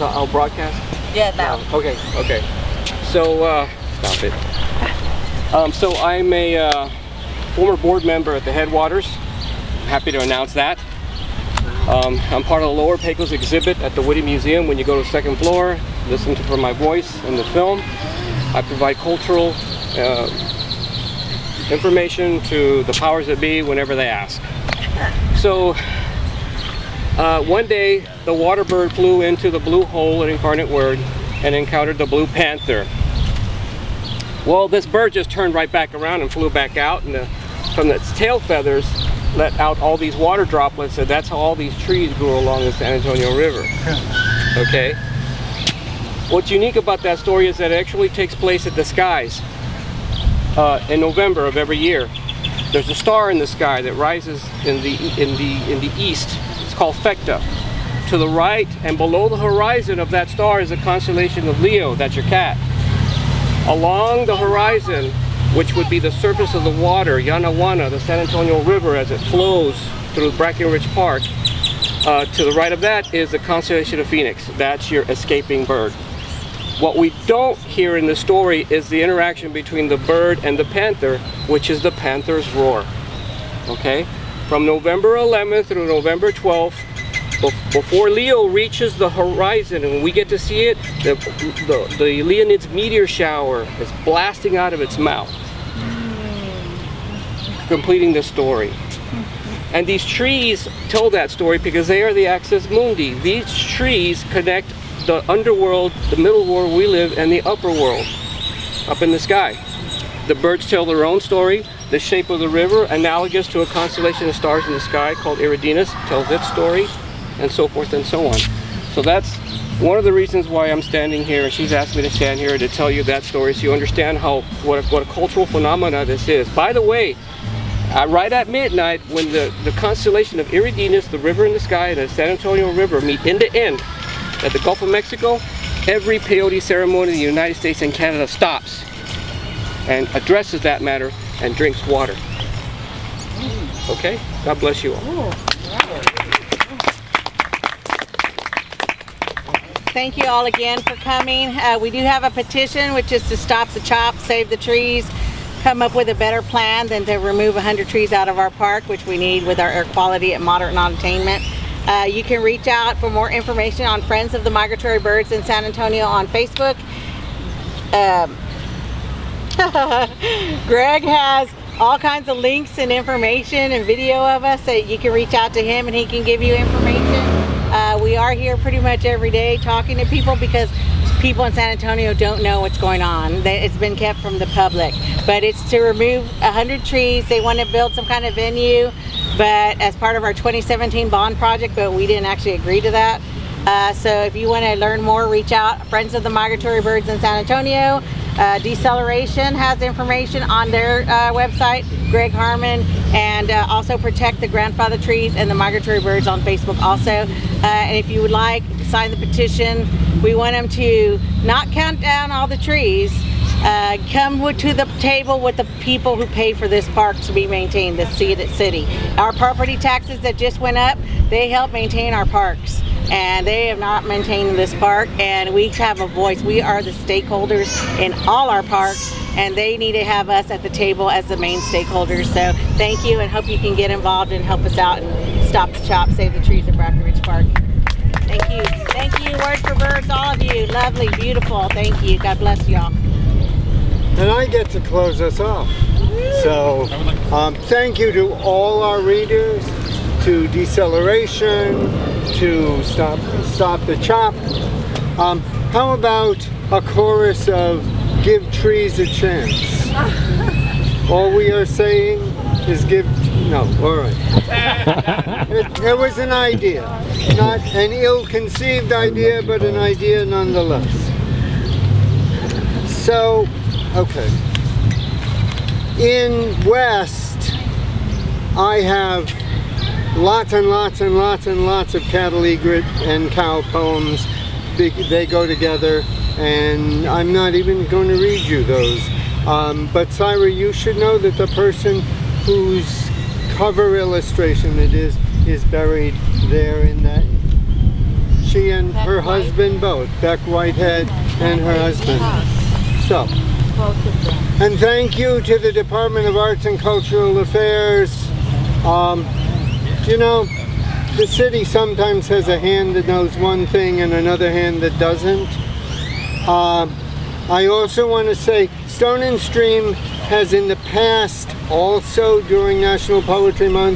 I'll broadcast? Yeah, now. Okay. So, stop it. So I'm a former board member at the Headwaters. I'm happy to announce that. I'm part of the Lower Pecos exhibit at the Whitty Museum. When you go to the second floor, listen for my voice in the film. I provide cultural information to the powers that be whenever they ask. So one day the water bird flew into the blue hole at Incarnate Word and encountered the blue panther. Well, this bird just turned right back around and flew back out, and from its tail feathers let out all these water droplets, and that's how all these trees grew along the San Antonio River. Okay? What's unique about that story is that it actually takes place at the skies in November of every year. There's a star in the sky that rises in the east. It's called Fecta. To the right and below the horizon of that star is a constellation of Leo. That's your cat. Along the horizon, which would be the surface of the water, Yanaguana, the San Antonio River, as it flows through Brackenridge Park, to the right of that is the constellation of Phoenix. That's your escaping bird. What we don't hear in the story is the interaction between the bird and the panther, which is the panther's roar. Okay? From November 11th through November 12th, before Leo reaches the horizon and we get to see it, the Leonid's meteor shower is blasting out of its mouth, completing the story. And these trees tell that story because they are the axis mundi. These trees connect the underworld, the middle world we live, and the upper world, up in the sky. The birds tell their own story. The shape of the river, analogous to a constellation of stars in the sky called Eridanus, tells its story, and so forth and so on. So that's one of the reasons why I'm standing here. She's asked me to stand here to tell you that story so you understand what a cultural phenomena this is. By the way, right at midnight, when the constellation of Eridanus, the river in the sky, and the San Antonio River meet end to end at the Gulf of Mexico, every peyote ceremony in the United States and Canada stops and addresses that matter and drinks water. Okay? God bless you all. Thank you all again for coming. We do have a petition, which is to stop the chop, save the trees, come up with a better plan than to remove 100 trees out of our park, which we need with our air quality at moderate non-attainment. You can reach out for more information on Friends of the Migratory Birds in San Antonio on Facebook. Greg has all kinds of links and information and video of us, so you can reach out to him and he can give you information. We are here pretty much every day talking to people because people in San Antonio don't know what's going on. It's been kept from the public, but it's to remove 100 trees. They want to build some kind of venue, but as part of our 2017 bond project, but we didn't actually agree to that. So if you want to learn more, reach out. Friends of the Migratory Birds in San Antonio. Deceleration has information on their website, Greg Harmon, and also Protect the Grandfather Trees and the Migratory Birds on Facebook also. And if you would like, sign the petition. We want them to not count down all the trees. Come to the table with the people who pay for this park to be maintained, the city. Our property taxes that just went up, they help maintain our parks. And they have not maintained this park, and we have a voice. We are the stakeholders in all our parks, and they need to have us at the table as the main stakeholders. So thank you, and hope you can get involved and help us out and stop the chop, save the trees at Brackenridge Park. Thank you. Thank you, Word for Birds, all of you. Lovely, beautiful. Thank you. God bless y'all. And I get to close us off. So thank you to all our readers, to Deceleration, to Stop the Chop. How about a chorus of Give Trees a Chance? All we are saying is no, all right. It was an idea. Not an ill-conceived idea, but an idea nonetheless. So, okay. In West, I have lots and lots and lots and lots of cattle egret and cow poems. They go together, and I'm not even going to read you those. But Syra, you should know that the person whose cover illustration it is buried there in that She and her husband both, Beck Whitehead and her husband. So, and thank you to the Department of Arts and Cultural Affairs. You know, the city sometimes has a hand that knows one thing and another hand that doesn't. I also want to say Stone and Stream has in the past, also during National Poetry Month,